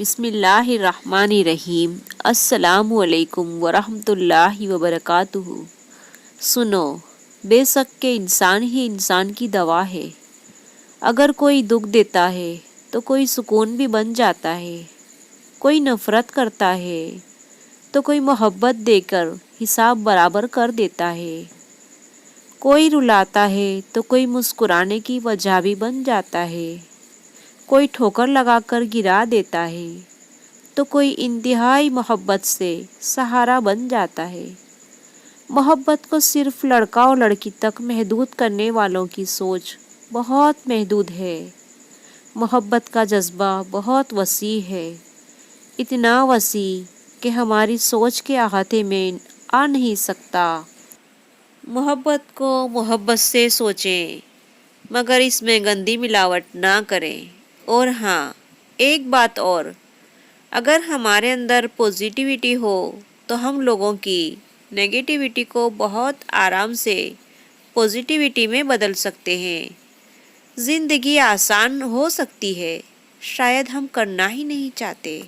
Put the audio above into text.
بسم اللہ الرحمن الرحیم۔ السلام علیکم ورحمۃ اللہ وبرکاتہ۔ سنو، بے شک کہ انسان ہی انسان کی دوا ہے۔ اگر کوئی دکھ دیتا ہے تو کوئی سکون بھی بن جاتا ہے، کوئی نفرت کرتا ہے تو کوئی محبت دے کر حساب برابر کر دیتا ہے، کوئی رلاتا ہے تو کوئی مسکرانے کی وجہ بھی بن جاتا ہے، کوئی ٹھوکر لگا کر گرا دیتا ہے تو کوئی انتہائی محبت سے سہارا بن جاتا ہے۔ محبت کو صرف لڑکا اور لڑکی تک محدود کرنے والوں کی سوچ بہت محدود ہے۔ محبت کا جذبہ بہت وسیع ہے، اتنا وسیع کہ ہماری سوچ کے احاطے میں آ نہیں سکتا۔ محبت کو محبت سے سوچیں، مگر اس میں گندی ملاوٹ نہ کریں۔ اور ہاں، ایک بات اور، اگر ہمارے اندر پوزیٹیوٹی ہو تو ہم لوگوں کی نیگیٹیوٹی کو بہت آرام سے پوزیٹیوٹی میں بدل سکتے ہیں۔ زندگی آسان ہو سکتی ہے، شاید ہم کرنا ہی نہیں چاہتے۔